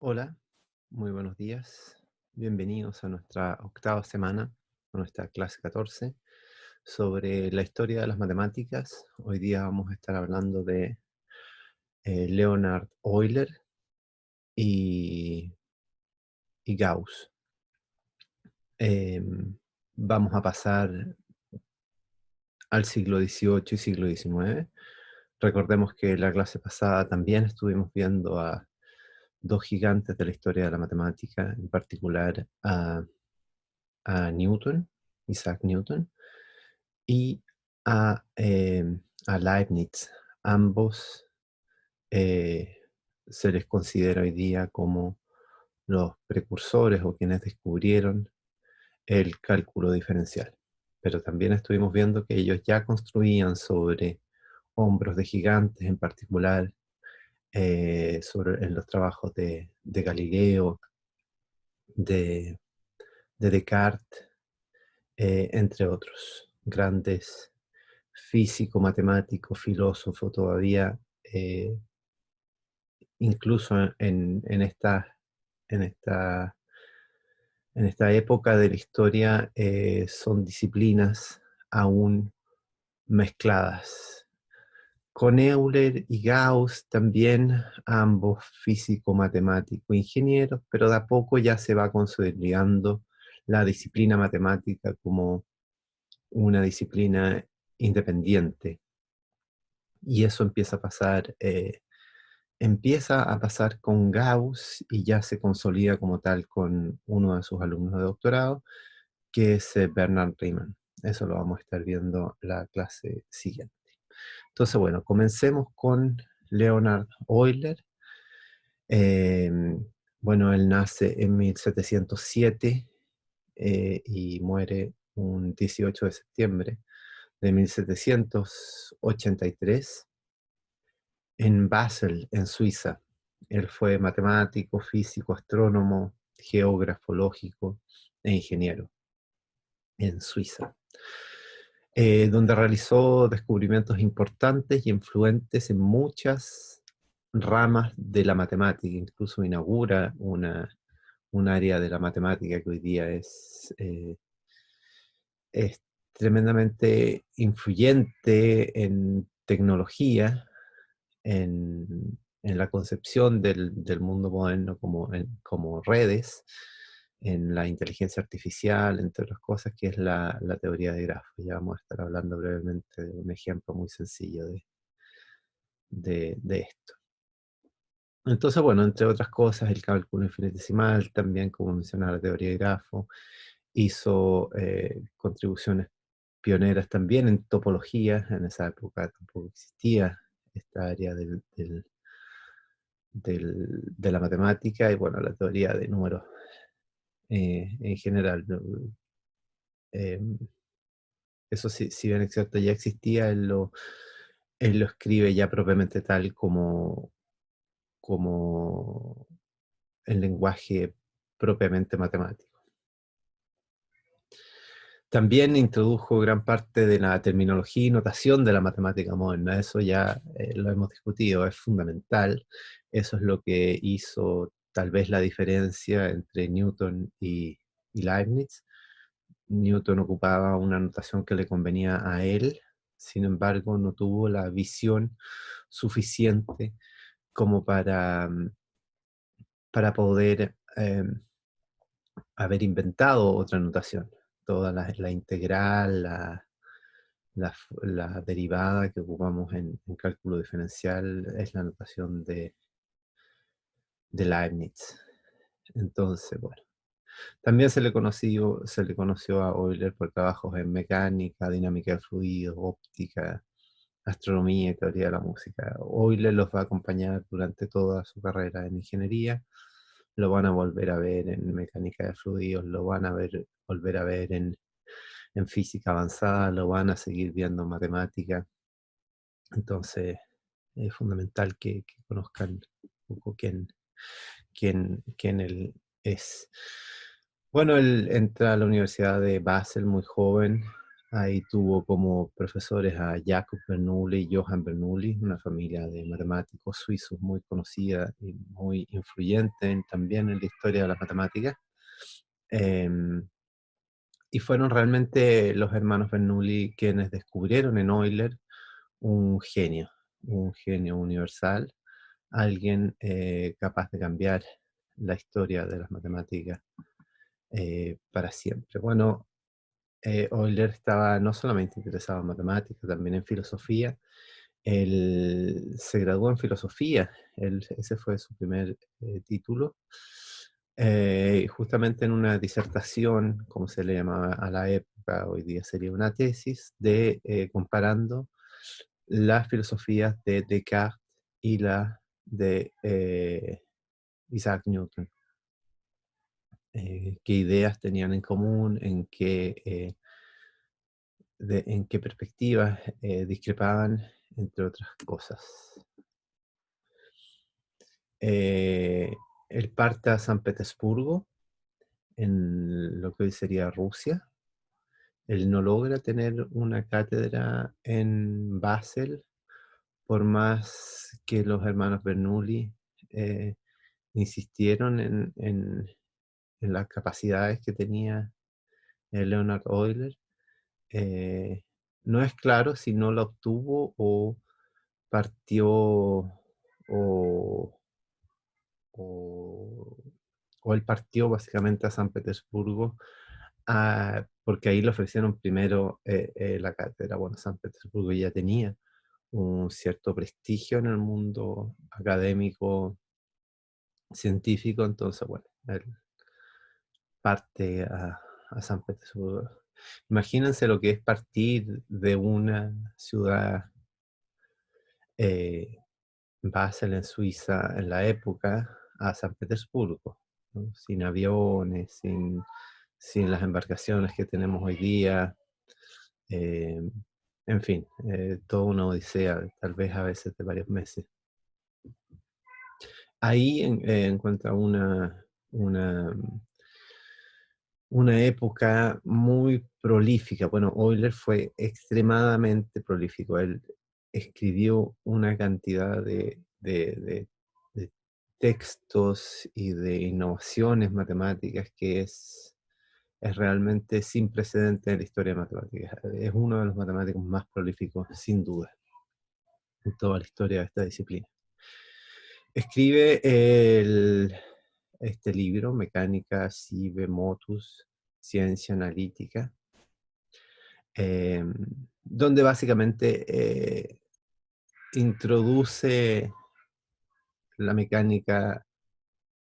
Hola, muy buenos días. Bienvenidos a nuestra octava semana, a nuestra clase 14, sobre la historia de las matemáticas. Hoy día vamos a estar hablando de Leonhard Euler y, y Gauss. Vamos a pasar al siglo XVIII y siglo XIX. Recordemos que la clase pasada también estuvimos viendo a dos gigantes de la historia de la matemática, en particular a Newton, Isaac Newton, y a Leibniz. Ambos eh, se les considera hoy día como los precursores o quienes descubrieron el cálculo diferencial. Pero también estuvimos viendo que ellos ya construían sobre hombros de gigantes, en particular en los trabajos de Galileo, de, de Descartes, entre otros grandes físico, matemático, filósofo todavía, incluso en esta, en esta época de la historia, son disciplinas aún mezcladas. Con Euler y Gauss también, ambos físico, matemático, ingenieros, pero de a poco ya se va consolidando la disciplina matemática como una disciplina independiente. Y eso empieza a pasar con Gauss y ya se consolida como tal con uno de sus alumnos de doctorado, que es Bernard Riemann. Eso lo vamos a estar viendo la clase siguiente. Entonces, bueno, comencemos con Leonhard Euler. Eh, bueno, él nace en 1707 y muere un 18 de septiembre de 1783 en Basel, en Suiza. Él fue matemático, físico, astrónomo, geógrafo, lógico e ingeniero en Suiza, donde realizó descubrimientos importantes y influentes en muchas ramas de la matemática. Incluso inaugura un área de la matemática que hoy día es tremendamente influyente en tecnología, en la concepción del mundo moderno como redes, en la inteligencia artificial, entre otras cosas, que es la teoría de grafos. Ya vamos a estar hablando brevemente de un ejemplo muy sencillo de esto. Entonces, bueno, entre otras cosas, el cálculo infinitesimal, también como mencionaba la teoría de grafos, hizo contribuciones pioneras también en topología. En esa época tampoco existía esta área de la matemática y bueno, la teoría de números en general, ¿no? Eh, Eso sí, si bien es cierto, ya existía, él lo escribe ya propiamente tal como el lenguaje propiamente matemático. También introdujo gran parte de la terminología y notación de la matemática moderna. Eso ya lo hemos discutido, es fundamental. Eso es lo que hizo tal vez la diferencia entre Newton y Leibniz. Newton ocupaba una notación que le convenía a él, sin embargo, no tuvo la visión suficiente como para poder haber inventado otra notación. Toda la integral, la derivada que ocupamos en cálculo diferencial es la notación de Leibniz. Entonces, bueno. También se le conoció a Euler por trabajos en mecánica, dinámica de fluidos, óptica, astronomía y teoría de la música. Euler los va a acompañar durante toda su carrera en ingeniería, lo van a volver a ver en mecánica de fluidos, lo van a volver a ver en física avanzada, lo van a seguir viendo en matemática. Entonces, es fundamental que conozcan un poco quién él es. Bueno, él entra a la Universidad de Basel muy joven, Ahí tuvo como profesores a Jacob Bernoulli y Johann Bernoulli, una familia de matemáticos suizos muy conocida y muy influyente también en la historia de las matemáticas. Em, y fueron realmente los hermanos Bernoulli quienes descubrieron en Euler un genio universal, alguien capaz de cambiar la historia de las matemáticas para siempre. Bueno, Euler estaba no solamente interesado en matemáticas, también en filosofía. Él se graduó en filosofía, ese fue su primer título, justamente en una disertación, como se le llamaba a la época, hoy día sería una tesis, de comparando las filosofías de Descartes y la de Isaac Newton. Qué ideas tenían en común, en qué perspectivas discrepaban, entre otras cosas. Eh, Él parte a San Petersburgo, en lo que hoy sería Rusia. Él no logra tener una cátedra en Basel, por más que los hermanos Bernoulli eh, insistieron en las capacidades que tenía Leonhard Euler. Eh, no es claro si no la obtuvo o partió o, o, o él partió básicamente a San Petersburgo, porque ahí le ofrecieron primero la cátedra. Bueno, San Petersburgo ya tenía un cierto prestigio en el mundo académico, científico, entonces, bueno, él parte a San Petersburgo. Imagínense lo que es partir de una ciudad, eh, Basel en Suiza en la época, a San Petersburgo, ¿no? Sin aviones, sin las embarcaciones que tenemos hoy día, eh, en fin, toda una odisea, tal vez a veces de varios meses. Ahí encuentra una, una época muy prolífica. Bueno, Euler fue extremadamente prolífico. Él escribió una cantidad de textos y de innovaciones matemáticas que es realmente sin precedente en la historia de matemáticas. Es uno de los matemáticos más prolíficos, sin duda, en toda la historia de esta disciplina. Escribe este libro, Mecánica Sive Motus, Ciencia Analítica, donde básicamente introduce la mecánica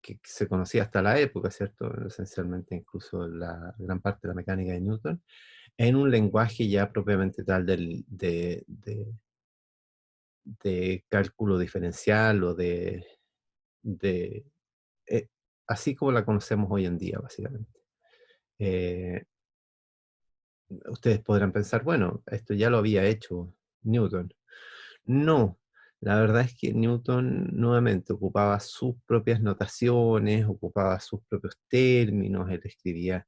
que se conocía hasta la época, ¿cierto? Esencialmente incluso la gran parte de la mecánica de Newton, en un lenguaje ya propiamente tal de cálculo diferencial o de eh, así como la conocemos hoy en día, básicamente. Eh, Ustedes podrán pensar, bueno, esto ya lo había hecho Newton. No, la verdad es que Newton nuevamente ocupaba sus propias notaciones, ocupaba sus propios términos, él escribía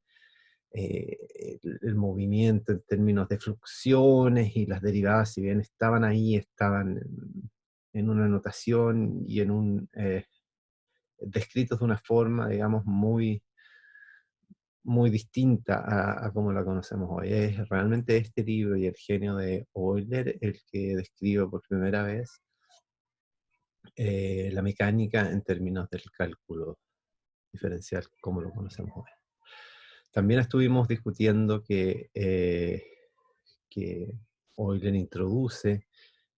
el movimiento en términos de fluxiones y las derivadas, si bien estaban ahí, estaban en una notación y descritos de una forma, digamos, muy distinta a como la conocemos hoy. Es realmente este libro y el genio de Euler el que describe por primera vez la mecánica en términos del cálculo diferencial como lo conocemos hoy. También estuvimos discutiendo que Euler introduce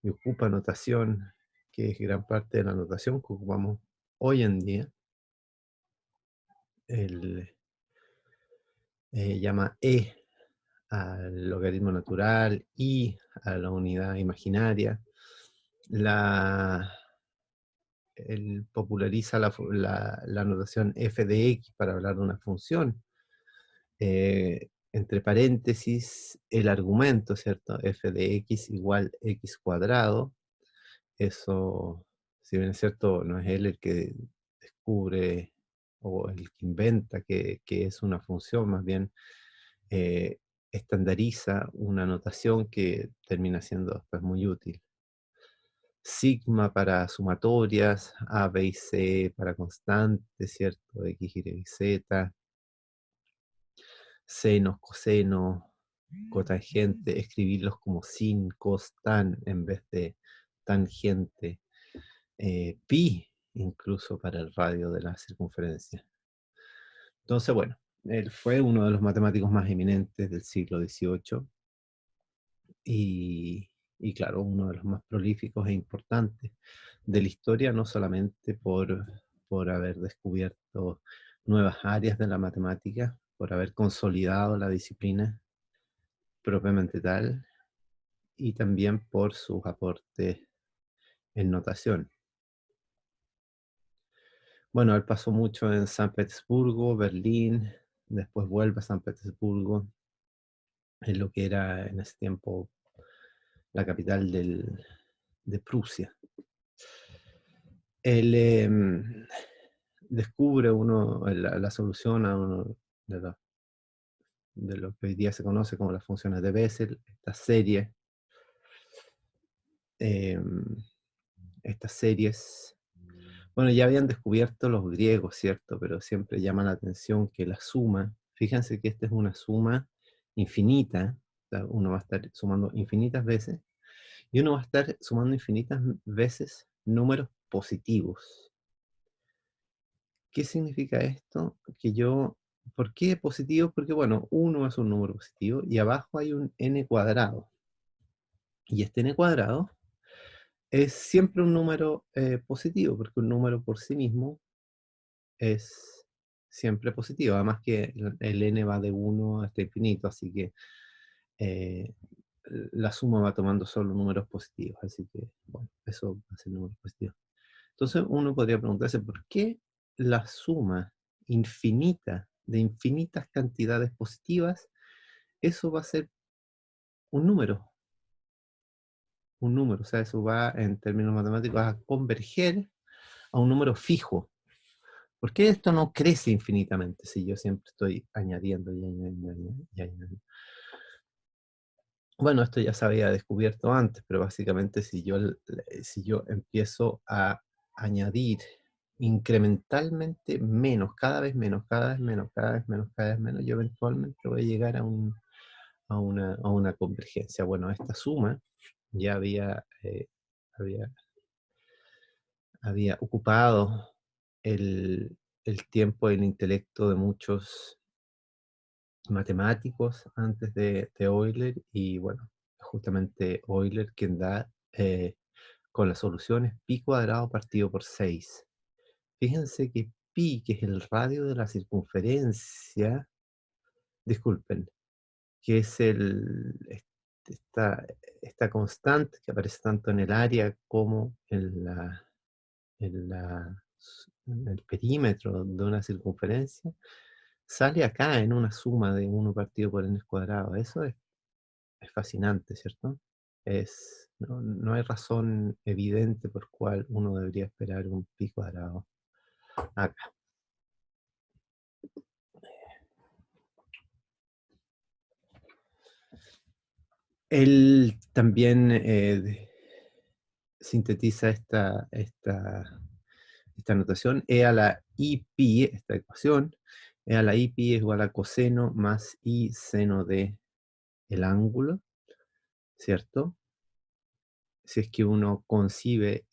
y ocupa notación, que es gran parte de la notación que ocupamos hoy en día. Él llama al logaritmo natural y a la unidad imaginaria. La, Él populariza la notación f de x para hablar de una función. Entre paréntesis, el argumento, ¿cierto? F de x igual x cuadrado. Eso, si bien es cierto, no es él el que descubre o el que inventa que es una función, más bien estandariza una notación que termina siendo después muy útil. Sigma para sumatorias, A, B y C para constantes, ¿cierto? X, Y, Z, seno, coseno, cotangente, escribirlos como sin, cos, tan, en vez de tangente, pi, incluso para el radio de la circunferencia. Entonces, bueno, él fue uno de los matemáticos más eminentes del siglo XVIII y claro, uno de los más prolíficos e importantes de la historia, no solamente por haber descubierto nuevas áreas de la matemática, por haber consolidado la disciplina propiamente tal, y también por sus aportes en notación. Bueno, él pasó mucho en San Petersburgo, Berlín, después vuelve a San Petersburgo, en lo que era en ese tiempo la capital de Prusia. Él descubre la solución a uno de lo que hoy día se conoce como las funciones de Bessel, estas series. Bueno, ya habían descubierto los griegos, ¿cierto? Pero siempre llama la atención que la suma, fíjense que esta es una suma infinita, o sea, uno va a estar sumando infinitas veces, y uno va a estar sumando infinitas veces números positivos. ¿Qué significa esto? ¿Por qué positivo? Porque, bueno, 1 es un número positivo y abajo hay un n cuadrado. Y este n cuadrado es siempre un número positivo, porque un número por sí mismo es siempre positivo. Además que el n va de 1 hasta infinito, así que eh, la suma va tomando solo números positivos. Así que, bueno, eso va a ser números positivos. Entonces uno podría preguntarse, ¿por qué la suma infinita de infinitas cantidades positivas, eso va a ser un número? Un número, o sea, eso va en términos matemáticos a converger a un número fijo. ¿Por qué esto no crece infinitamente si yo siempre estoy añadiendo y añadiendo y añadiendo? Bueno, esto ya se había descubierto antes, pero básicamente si yo empiezo a añadir incrementalmente menos, cada vez menos, cada vez menos, cada vez menos, cada vez menos, yo eventualmente voy a llegar a una convergencia. Bueno, esta suma ya había, había ocupado el tiempo y el intelecto de muchos matemáticos antes de Euler, y bueno, justamente Euler quien da con las soluciones pi cuadrado partido por 6. Fíjense que pi, que es el radio de la circunferencia, disculpen, que es esta, esta constante que aparece tanto en el área como en el perímetro de una circunferencia, sale acá en una suma de 1 partido por n cuadrado. Eso es fascinante, ¿cierto? No hay razón evidente por cual uno debería esperar un pi cuadrado acá. Él también sintetiza esta notación, E a la i pi, esta ecuación, E a la i pi es igual a coseno más i seno de el ángulo, ¿cierto? Si es que uno concibe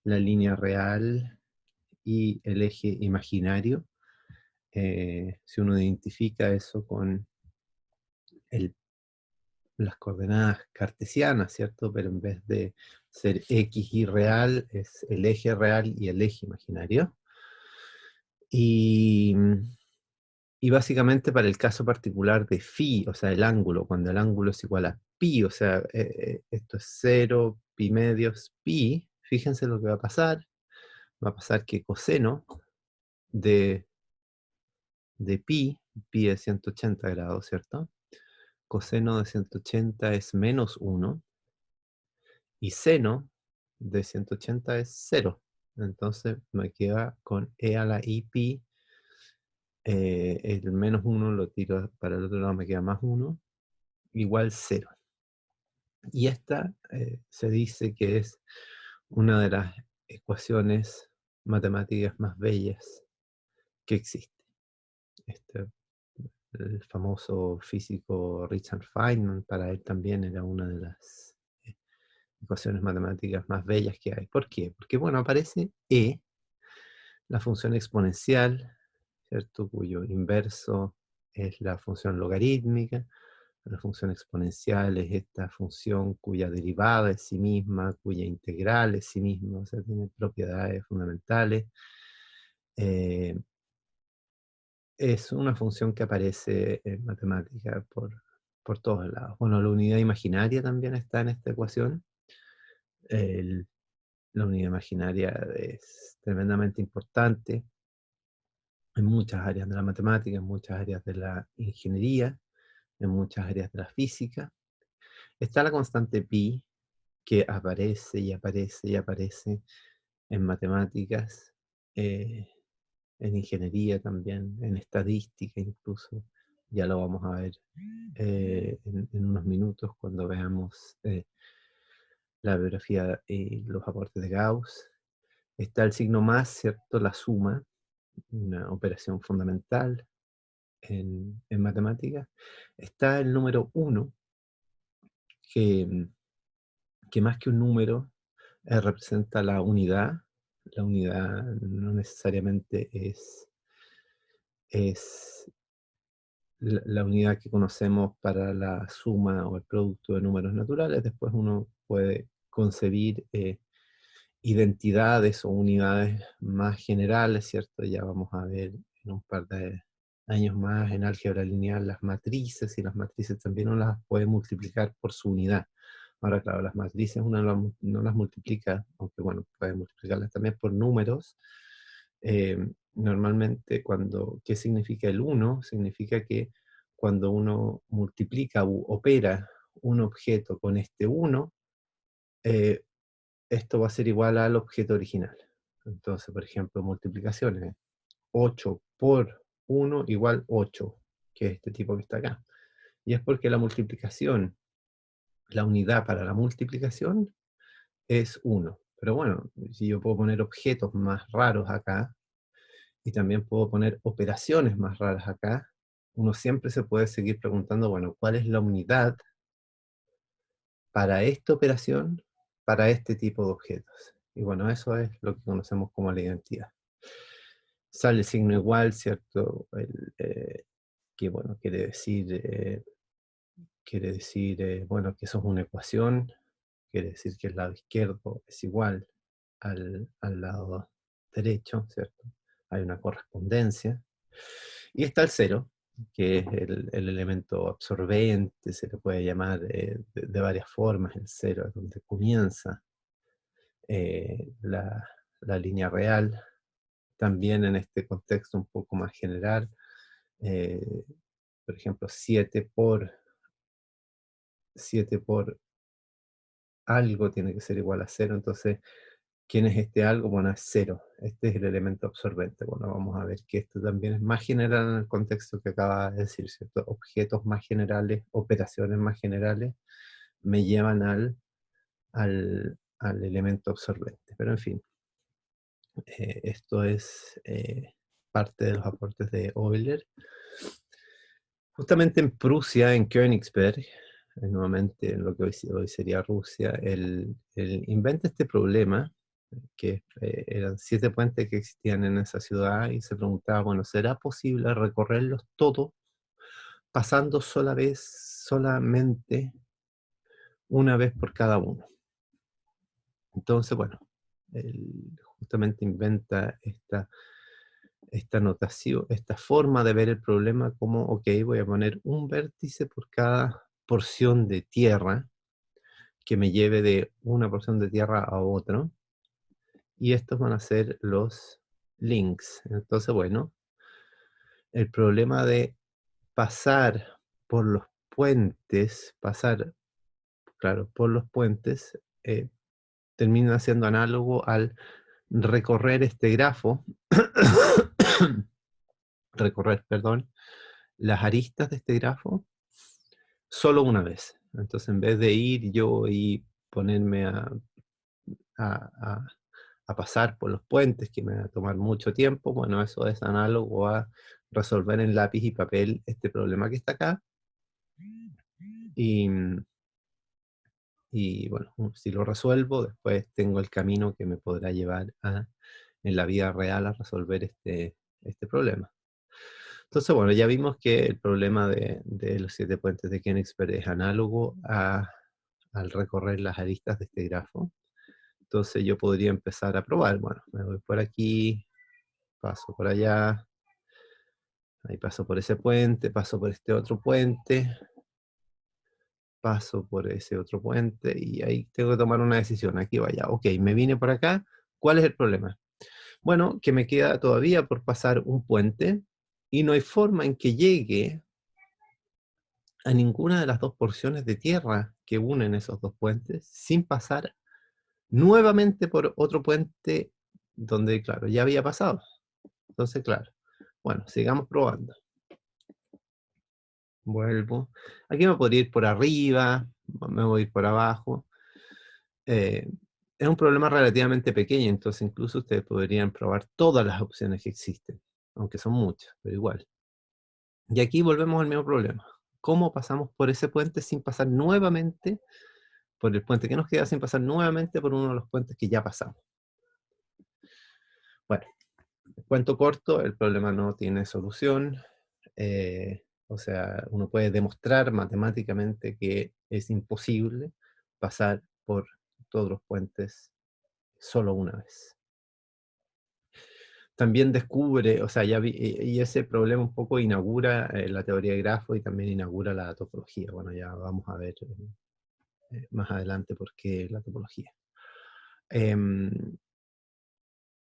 la línea real y el eje imaginario, si uno identifica eso con las coordenadas cartesianas, ¿cierto? Pero en vez de ser x y real, es el eje real y el eje imaginario. Y, y básicamente para el caso particular de phi, o sea, el ángulo, cuando el ángulo es igual a pi, o sea, esto es 0, pi medios, pi, fíjense lo que va a pasar. Va a pasar que coseno de, pi es 180 grados, ¿cierto? Coseno de 180 es menos 1, y seno de 180 es 0. Entonces me queda con e a la i pi el menos 1 lo tiro para el otro lado, me queda más 1, igual 0. Y esta se dice que es una de las ecuaciones matemáticas más bellas que existe. El famoso físico Richard Feynman, para él también era una de las ecuaciones matemáticas más bellas que hay. ¿Por qué? Porque, bueno, aparece E, la función exponencial, ¿cierto? Cuyo inverso es la función logarítmica. La función exponencial es esta función cuya derivada es sí misma, cuya integral es sí misma, o sea, tiene propiedades fundamentales. Es una función que aparece en matemática por todos lados. Bueno, la unidad imaginaria también está en esta ecuación. El- la unidad imaginaria es tremendamente importante en muchas áreas de la matemática, en muchas áreas de la ingeniería, en muchas áreas de la física. Está la constante pi, que aparece y aparece y aparece en matemáticas, en ingeniería también, en estadística incluso. Ya lo vamos a ver en unos minutos cuando veamos la biografía y los aportes de Gauss. Está el signo más, ¿cierto? La suma, una operación fundamental en matemáticas. Está el número 1, que, que más que un número representa la unidad. La unidad no necesariamente es la unidad que conocemos para la suma o el producto de números naturales. Después uno puede concebir identidades o unidades más generales, ¿cierto? Ya vamos a ver en un par de años más en álgebra lineal las matrices, y las matrices también uno las puede multiplicar por su unidad. Ahora, claro, las matrices uno no las multiplica, aunque bueno, puede multiplicarlas también por números. Normalmente, ¿qué significa el 1? Significa que cuando uno multiplica u opera un objeto con este 1, esto va a ser igual al objeto original. Entonces, por ejemplo, multiplicaciones. 8 por 1 igual 8, que es este tipo que está acá. Y es porque la multiplicación, la unidad para la multiplicación es 1. Pero bueno, si yo puedo poner objetos más raros acá, y también puedo poner operaciones más raras acá, uno siempre se puede seguir preguntando, bueno, ¿cuál es la unidad para esta operación, para este tipo de objetos? Y bueno, eso es lo que conocemos como la identidad. Sale el signo igual, ¿cierto? Que bueno, quiere decir bueno, que eso es una ecuación, quiere decir que el lado izquierdo es igual al lado derecho, ¿cierto? Hay una correspondencia. Y está el cero, que es el elemento absorbente, se le puede llamar de varias formas. El cero es donde comienza la línea real. También en este contexto un poco más general, eh, por ejemplo, 7 por algo tiene que ser igual a 0. Entonces, ¿quién es este algo? Bueno, es 0. Este es el elemento absorbente. Bueno, vamos a ver que esto también es más general en el contexto que acaba de decir, ¿cierto? Objetos más generales, operaciones más generales, me llevan al elemento absorbente. Pero en fin, esto es parte de los aportes de Euler. Justamente en Prusia, en Königsberg, nuevamente en lo que hoy sería Rusia, él inventa este problema, que eran 7 puentes que existían en esa ciudad, y se preguntaba, bueno, ¿será posible recorrerlos todos pasando solamente una vez por cada uno? Entonces, bueno, él justamente inventa esta notación, esta forma de ver el problema como, ok, voy a poner un vértice por cada porción de tierra que me lleve de una porción de tierra a otra, y estos van a ser los links. Entonces, bueno, el problema de pasar por los puentes, claro, por los puentes, termina siendo análogo al recorrer este grafo recorrer, perdón, las aristas de este grafo solo una vez. Entonces, en vez de ir yo y ponerme a- a- a pasar por los puentes, que me va a tomar mucho tiempo, bueno, eso es análogo a resolver en lápiz y papel este problema que está acá. Y, y bueno, si lo resuelvo, después tengo el camino que me podrá llevar en la vida real a resolver este problema. Entonces, bueno, ya vimos que el problema de los 7 puentes de Königsberg es análogo al recorrer las aristas de este grafo. Entonces yo podría empezar a probar. Bueno, me voy por aquí, paso por allá, ahí paso por ese puente, paso por este otro puente, paso por ese otro puente y ahí tengo que tomar una decisión. Aquí vaya. Ok, me vine por acá. ¿Cuál es el problema? Bueno, que me queda todavía por pasar un puente y no hay forma en que llegue a ninguna de las dos porciones de tierra que unen esos dos puentes sin pasar nuevamente por otro puente donde, claro, ya había pasado. Entonces, claro, bueno, sigamos probando. Vuelvo. Aquí me podría ir por arriba, me voy a ir por abajo. Eh, es un problema relativamente pequeño, entonces incluso ustedes podrían probar todas las opciones que existen, aunque son muchas, pero igual. Y aquí volvemos al mismo problema. ¿Cómo pasamos por ese puente sin pasar nuevamente por el puente que nos queda, sin pasar nuevamente por uno de los puentes que ya pasamos? Bueno, cuento corto, el problema no tiene solución. O sea, uno puede demostrar matemáticamente que es imposible pasar por todos los puentes solo una vez. También descubre, o sea, y ese problema un poco inaugura la teoría de grafo y también inaugura la topología. Bueno, ya vamos a ver más adelante por qué la topología. Em,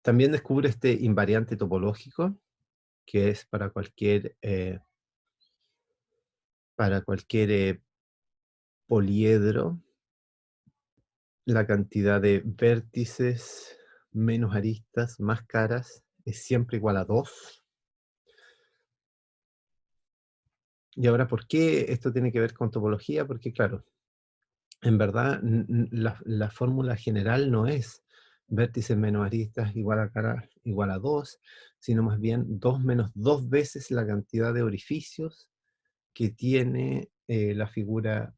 También descubre este invariante topológico, que es para cualquier poliedro, la cantidad de vértices menos aristas más caras es siempre igual a 2. Y ahora, ¿por qué esto tiene que ver con topología? Porque, claro, en verdad la fórmula general no es vértices menos aristas igual a caras igual a 2, sino más bien 2 menos 2 veces la cantidad de orificios que tiene la figura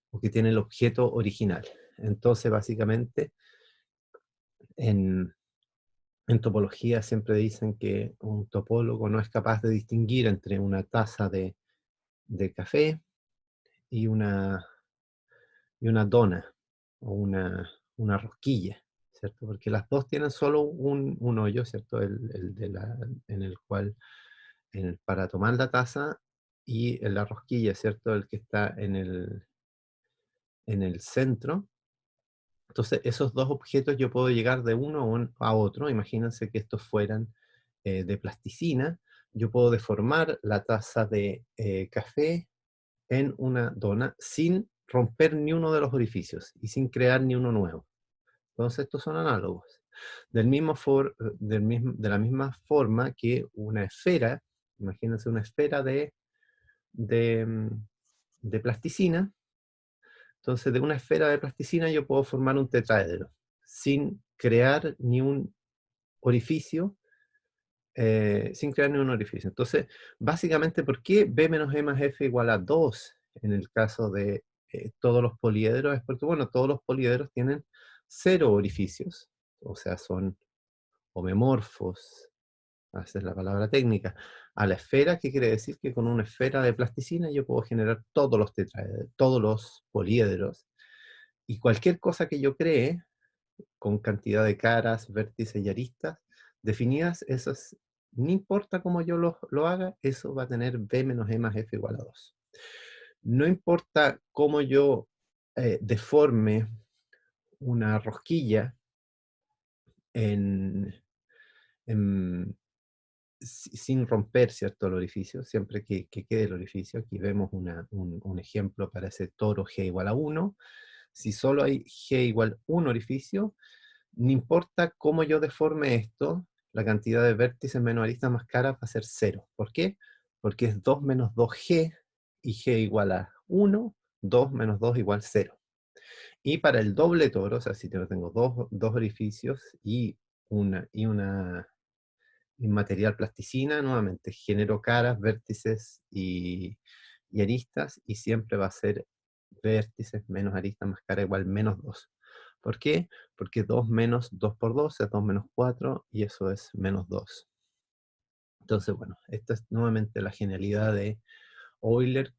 o que tiene el objeto original. Entonces, básicamente, en, en topología siempre dicen que un topólogo no es capaz de distinguir entre una taza de café y una dona o una rosquilla, ¿cierto? Porque las dos tienen solo un hoyo, ¿cierto? En el cual, para tomar la taza y en la rosquilla, ¿cierto? El que está en el centro. Entonces, esos dos objetos yo puedo llegar de uno a otro. Imagínense que estos fueran de plasticina. Yo puedo deformar la taza de café en una dona sin romper ni uno de los orificios y sin crear ni uno nuevo. Entonces, estos son análogos. De la misma forma que una esfera, imagínense una esfera de, mm, de plasticina. Entonces, de una esfera de plasticina yo puedo formar un tetraedro sin crear ni un orificio, Entonces, básicamente, ¿por qué B menos E más F igual a 2 en el caso de todos los poliedros? Es porque, bueno, todos los poliedros tienen 0 orificios, o sea, son homomorfos, esa es la palabra técnica, a la esfera, que quiere decir que con una esfera de plasticina yo puedo generar todos los tetraedros, todos los poliedros, y cualquier cosa que yo cree, con cantidad de caras, vértices y aristas definidas, esas, no importa cómo yo lo haga, eso va a tener B menos E más F igual a 2. No importa cómo yo deforme una rosquilla en, sin romper, ¿cierto?, el orificio, siempre que quede el orificio. Aquí vemos un ejemplo para ese toro G igual a 1. Si solo hay G igual 1 orificio, no importa cómo yo deforme esto, la cantidad de vértices menos aristas más caras va a ser 0. ¿Por qué? Porque es 2 menos 2G, y G igual a 1, 2 menos 2 igual 0. Y para el doble toro, o sea, si yo tengo dos orificios y una material plasticina, nuevamente genero caras, vértices y aristas, y siempre va a ser vértices menos aristas más cara igual menos 2. ¿Por qué? Porque 2 menos 2 por 2 es 2 menos 4, y eso es menos 2. Entonces, bueno, esta es nuevamente la genialidad de Euler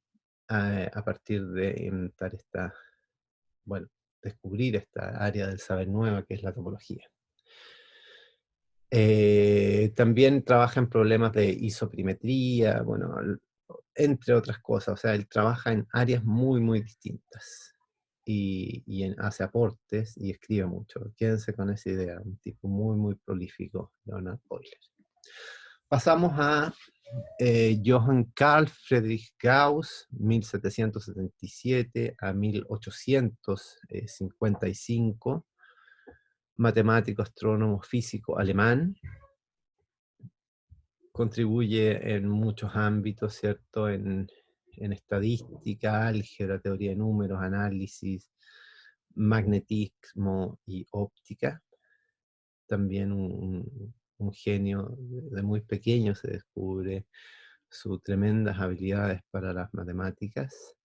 a partir de inventar bueno, descubrir esta área del saber nueva que es la topología. También trabaja en problemas de isoprimetría, bueno, entre otras cosas. O sea, él trabaja en áreas muy, muy distintas. Hace aportes y escribe mucho. Quédense con esa idea, un tipo muy, muy prolífico, Leonhard Euler. Pasamos a Johann Carl Friedrich Gauss, 1777 a 1855, matemático, astrónomo, físico alemán. Contribuye en muchos ámbitos, ¿cierto? En estadística, álgebra, teoría de números, análisis, magnetismo y óptica. También un genio, de muy pequeño se descubre sus tremendas habilidades para las matemáticas.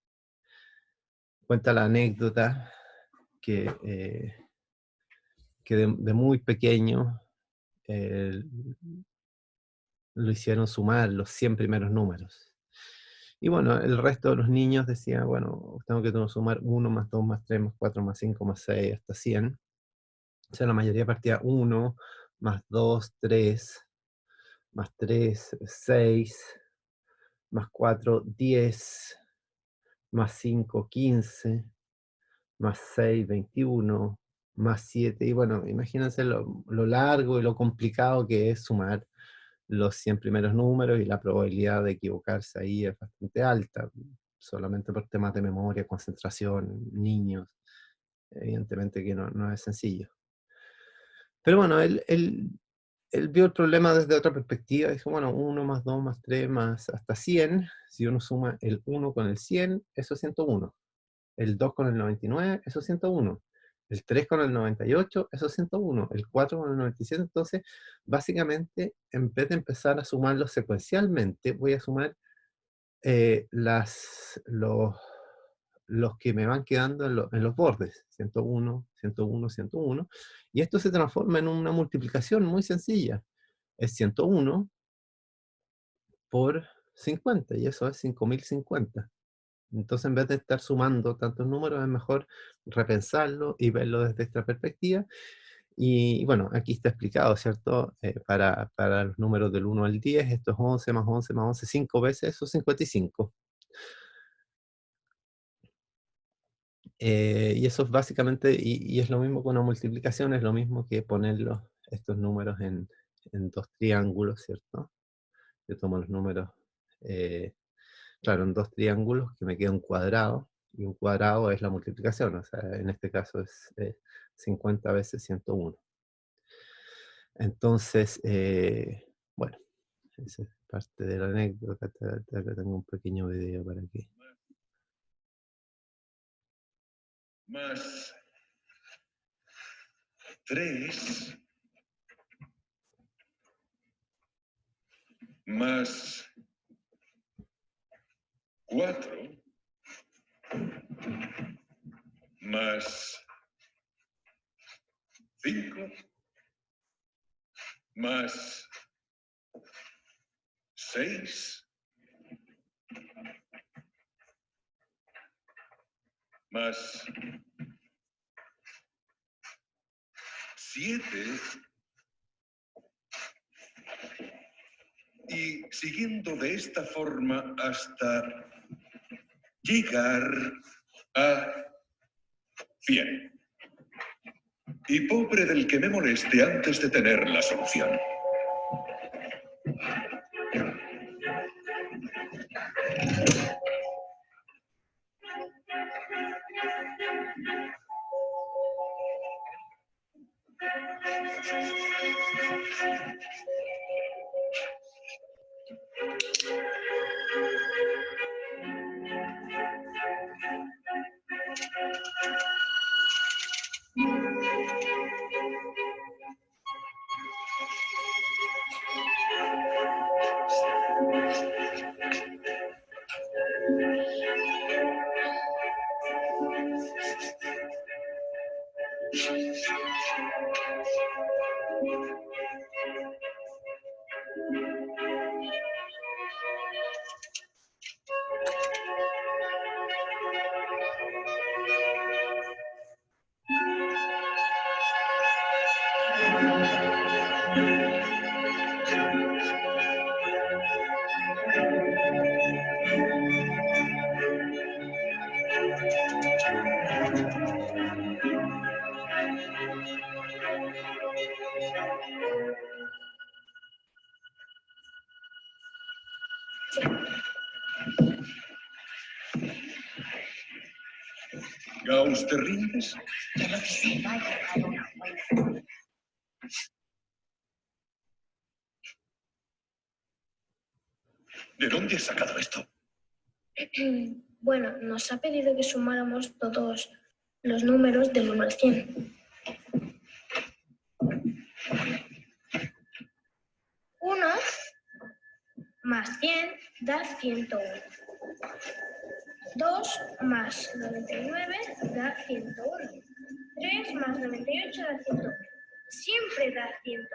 Cuenta la anécdota que de muy pequeño eh, lo hicieron sumar los 100 primeros números. Y bueno, el resto de los niños decían, bueno, tengo que sumar 1 más 2 más 3 más 4 más 5 más 6 hasta 100. O sea, la mayoría partía 1 más 2, 3, más 3, 6, más 4, 10, más 5, 15, más 6, 21, más 7. Y bueno, imagínense lo largo y lo complicado que es sumar los 100 primeros números, y la probabilidad de equivocarse ahí es bastante alta, solamente por temas de memoria, concentración, niños, evidentemente que no es sencillo. Pero bueno, él vio el problema desde otra perspectiva. Dijo, bueno, 1 más 2 más 3 más hasta 100, si uno suma el 1 con el 100, eso es 101. El 2 con el 99, eso es 101. El 3 con el 98, eso es 101. El 4 con el 97, entonces, básicamente, en vez de empezar a sumarlos secuencialmente, voy a sumar los que me van quedando en los bordes, 101, 101, 101, y esto se transforma en una multiplicación muy sencilla. Es 101 por 50, y eso es 5050. Entonces, en vez de estar sumando tantos números, es mejor repensarlo y verlo desde esta perspectiva. Y bueno, aquí está explicado, ¿cierto? Para los números del 1 al 10, esto es 11 más 11 más 11, 5 veces, eso es 55. Y eso es básicamente, y es lo mismo con una multiplicación, es lo mismo que poner estos números en dos triángulos, ¿cierto? Yo tomo los números, eh, claro, en dos triángulos, que me queda un cuadrado, y un cuadrado es la multiplicación, o sea, en este caso es 50 veces 101. Entonces, bueno, esa es parte de la anécdota. Acá tengo un pequeño video para que... Más 3 más 4 más 5 más 6 más 7, y siguiendo de esta forma hasta llegar a 100. Y pobre del que me moleste antes de tener la solución. Gauss, ¿te rindes? Que lo que se vaya a dar una vuelta. ¿De dónde has sacado esto? Bueno, nos ha pedido que sumáramos todos los números del 1 al 100. 1 más 100 da 101. 2 más 99 da 101. 3 más 98 da 101. Siempre da 101.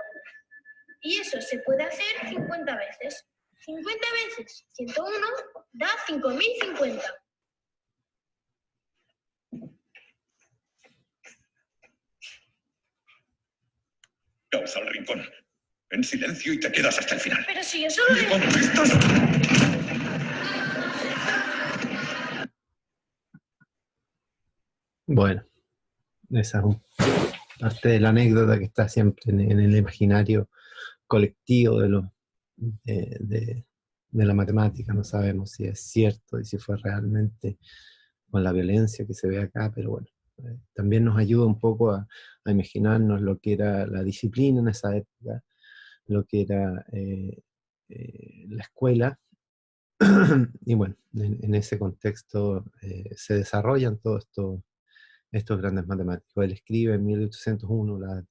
Y eso se puede hacer 50 veces. 50 veces 101 da 5050. Gauss al rincón. En silencio y te quedas hasta el final. Pero si yo solo ¿Me le... contestas? Bueno, esa es parte de la anécdota que está siempre en el imaginario colectivo de la matemática. No sabemos si es cierto y si fue realmente con la violencia que se ve acá, pero bueno, también nos ayuda un poco a imaginarnos lo que era la disciplina en esa época, lo que era la escuela, y bueno, en ese contexto se desarrollan todos estos grandes matemáticos. Él escribe en 1801 las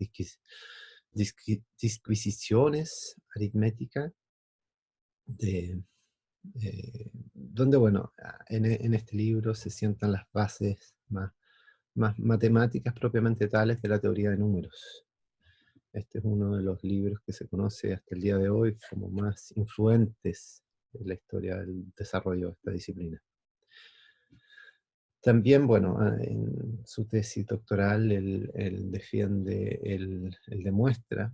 disquisiciones aritméticas, donde, bueno, en este libro se sientan las bases más matemáticas propiamente tales de la teoría de números. Este es uno de los libros que se conoce hasta el día de hoy como más influentes en la historia del desarrollo de esta disciplina. También, bueno, en su tesis doctoral, él defiende, él demuestra,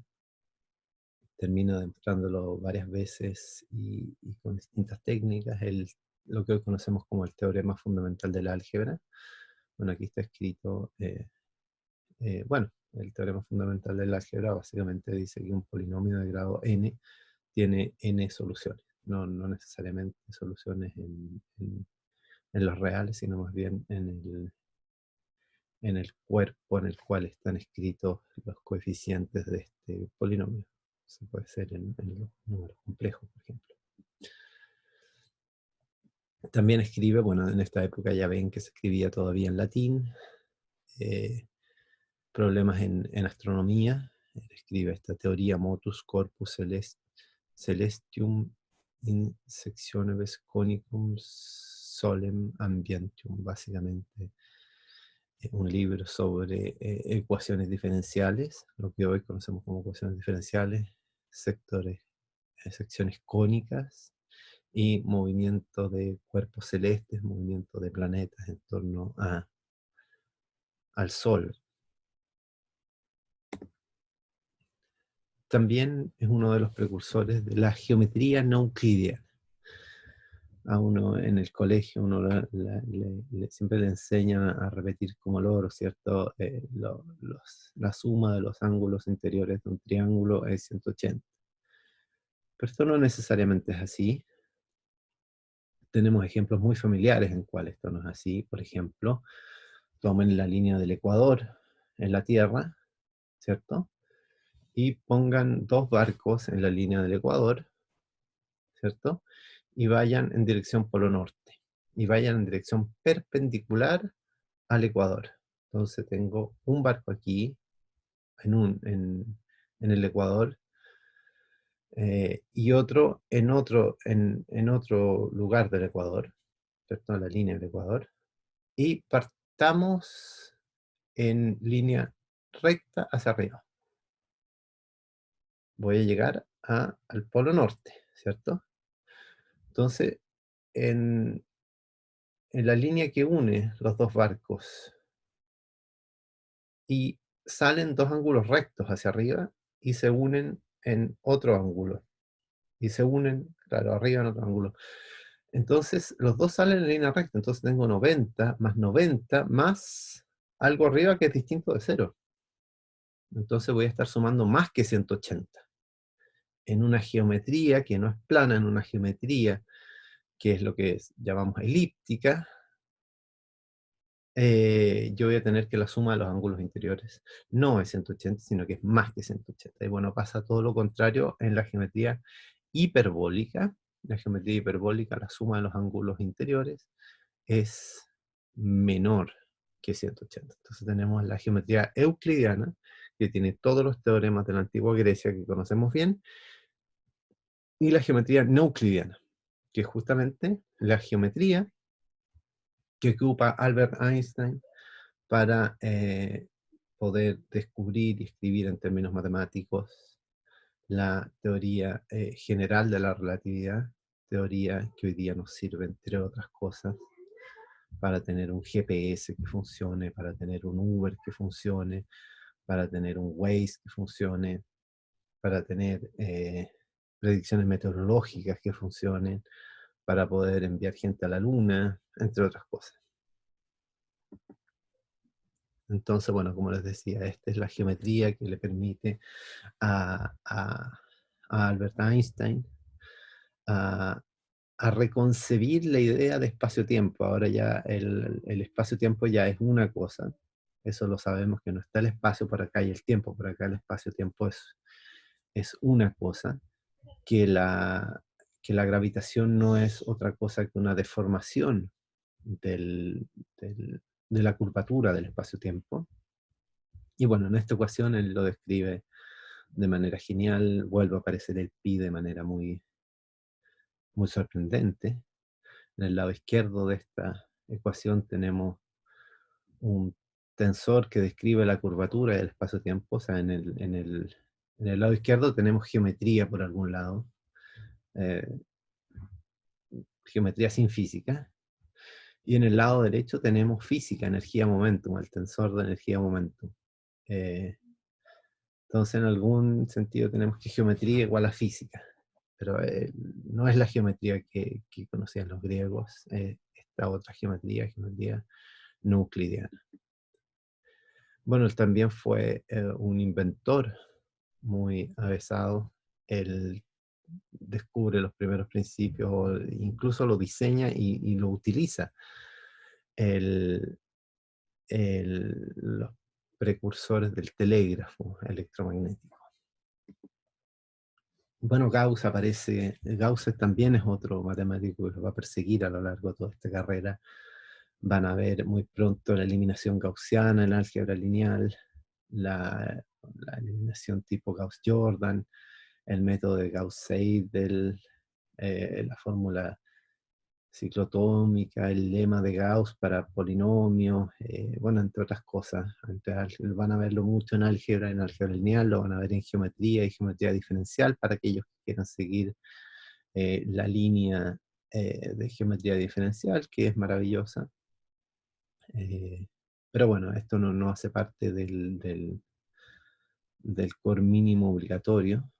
termina demostrándolo varias veces y con distintas técnicas, lo que hoy conocemos como el teorema fundamental del álgebra. Bueno, aquí está escrito, bueno, el teorema fundamental del álgebra básicamente dice que un polinomio de grado n tiene n soluciones, no necesariamente soluciones en los reales, sino más bien en el cuerpo en el cual están escritos los coeficientes de este polinomio. Eso puede ser en los números complejos, por ejemplo. También escribe, bueno, en esta época ya ven que se escribía todavía en latín, problemas en astronomía. Él escribe esta teoría motus corpus celestium in sectionibus conicum solem ambientium, básicamente un libro sobre ecuaciones diferenciales, lo que hoy conocemos como ecuaciones diferenciales, secciones cónicas y movimiento de cuerpos celestes, movimiento de planetas en torno al Sol. También es uno de los precursores de la geometría no euclidiana. A uno en el colegio siempre le enseñan a repetir como loro, ¿cierto? La suma de los ángulos interiores de un triángulo es 180. Pero esto no necesariamente es así. Tenemos ejemplos muy familiares en cuales esto no es así. Por ejemplo, tomen la línea del Ecuador en la Tierra, ¿cierto? Y pongan dos barcos en la línea del Ecuador, ¿cierto? Y vayan en dirección polo norte. Y vayan en dirección perpendicular al Ecuador. Entonces tengo un barco aquí, en el Ecuador, y otro en otro lugar del Ecuador, ¿cierto? En la línea del Ecuador. Y partamos en línea recta hacia arriba. Voy a llegar al polo norte, ¿cierto? Entonces, en la línea que une los dos barcos, y salen dos ángulos rectos hacia arriba y se unen en otro ángulo. Y se unen, claro, arriba en otro ángulo. Entonces, los dos salen en línea recta. Entonces tengo 90 más algo arriba que es distinto de 0. Entonces voy a estar sumando más que 180. En una geometría que no es plana, en una geometría que es lo que llamamos elíptica, yo voy a tener que la suma de los ángulos interiores no es 180, sino que es más que 180. Y bueno, pasa todo lo contrario en la geometría hiperbólica. La geometría hiperbólica, la suma de los ángulos interiores es menor que 180. Entonces tenemos la geometría euclidiana, que tiene todos los teoremas de la antigua Grecia que conocemos bien, y la geometría no euclidiana, que es justamente la geometría que ocupa Albert Einstein para poder descubrir y escribir en términos matemáticos la teoría general de la relatividad, teoría que hoy día nos sirve, entre otras cosas, para tener un GPS que funcione, para tener un Uber que funcione, para tener un Waze que funcione, para tener predicciones meteorológicas que funcionen, para poder enviar gente a la luna, entre otras cosas. Entonces, bueno, como les decía, esta es la geometría que le permite a Albert Einstein a, a reconcebir la idea de espacio-tiempo. Ahora ya el espacio-tiempo ya es una cosa, eso lo sabemos, que no está el espacio por acá y el tiempo por acá, el espacio-tiempo es una cosa, que la gravitación no es otra cosa que una deformación de la curvatura del espacio-tiempo. Y bueno, en esta ocasión él lo describe de manera genial, vuelve a aparecer el pi de manera muy, muy sorprendente. En el lado izquierdo de esta ecuación tenemos un tensor que describe la curvatura del espacio-tiempo. O sea, en el lado izquierdo tenemos geometría por algún lado, eh, geometría sin física. Y en el lado derecho tenemos física, energía-momentum, el tensor de energía-momentum. Entonces, en algún sentido tenemos que geometría igual a física, pero no es la geometría que conocían los griegos, esta otra geometría no euclidiana. Bueno, él también fue un inventor muy avesado. Él descubre los primeros principios, incluso lo diseña y lo utiliza. Los precursores del telégrafo electromagnético. Bueno, Gauss también es otro matemático que lo va a perseguir a lo largo de toda esta carrera. Van a ver muy pronto la eliminación gaussiana, el álgebra lineal, la eliminación tipo Gauss-Jordan, el método de Gauss-Seidel, la fórmula ciclotómica, el lema de Gauss para polinomios, bueno, entre otras cosas. Van a verlo mucho en álgebra lineal, lo van a ver en geometría y geometría diferencial para aquellos que quieran seguir la línea de geometría diferencial, que es maravillosa. Pero bueno, esto no hace parte del core mínimo obligatorio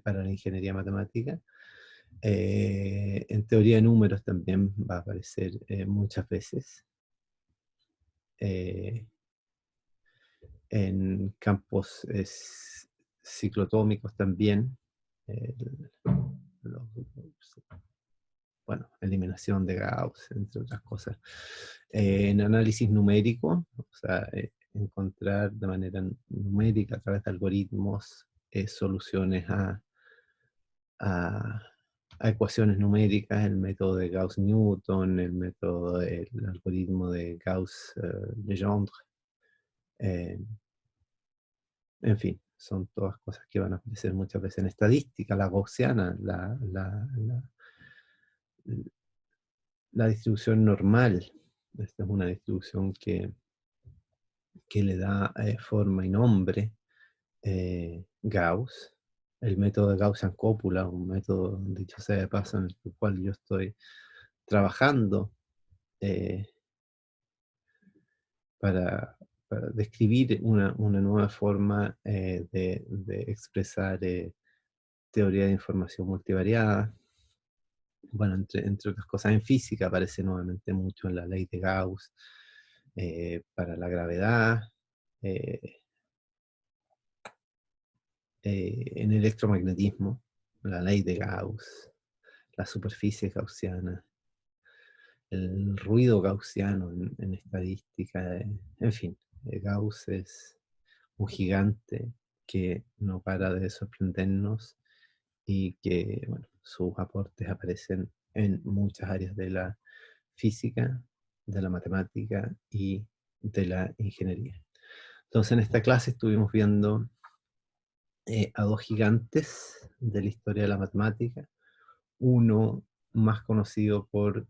para la ingeniería matemática. En teoría de números también va a aparecer muchas veces. En campos ciclotómicos también. Bueno, eliminación de Gauss, entre otras cosas. En análisis numérico, o sea, encontrar de manera numérica a través de algoritmos soluciones a ecuaciones numéricas, el método de Gauss-Newton, el algoritmo de Gauss-Legendre. En fin, son todas cosas que van a aparecer muchas veces en estadística, la gaussiana, la distribución normal. Esta es una distribución que le da forma y nombre Gauss. El método de Gaussian-Copula, un método, dicho sea de paso, en el cual yo estoy trabajando para para describir una nueva forma de expresar teoría de información multivariada. Bueno, entre otras cosas, en física aparece nuevamente mucho en la ley de Gauss, para la gravedad, eh, en electromagnetismo, la ley de Gauss, la superficie gaussiana, el ruido gaussiano en estadística, en fin, Gauss es un gigante que no para de sorprendernos y que, bueno, sus aportes aparecen en muchas áreas de la física, de la matemática y de la ingeniería. Entonces, en esta clase estuvimos viendo a dos gigantes de la historia de la matemática, uno más conocido por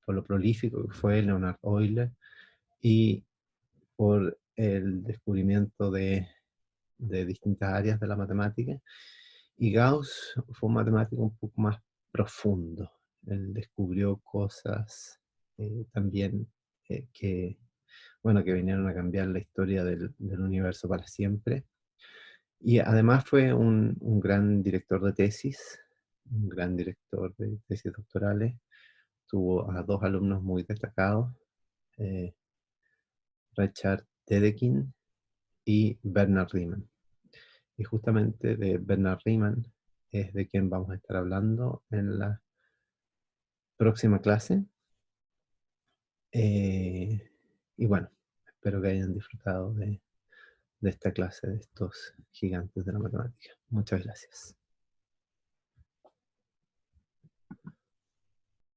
lo prolífico que fue Leonard Euler y por el descubrimiento de distintas áreas de la matemática. Y Gauss fue un matemático un poco más profundo. Él descubrió cosas también que, bueno, que vinieron a cambiar la historia del universo para siempre. Y además fue un gran director de tesis, un gran director de tesis doctorales. Tuvo a dos alumnos muy destacados, eh, Richard Dedekind y Bernard Riemann. Y justamente de Bernard Riemann es de quien vamos a estar hablando en la próxima clase. Y bueno, espero que hayan disfrutado de esta clase, de estos gigantes de la matemática. Muchas gracias.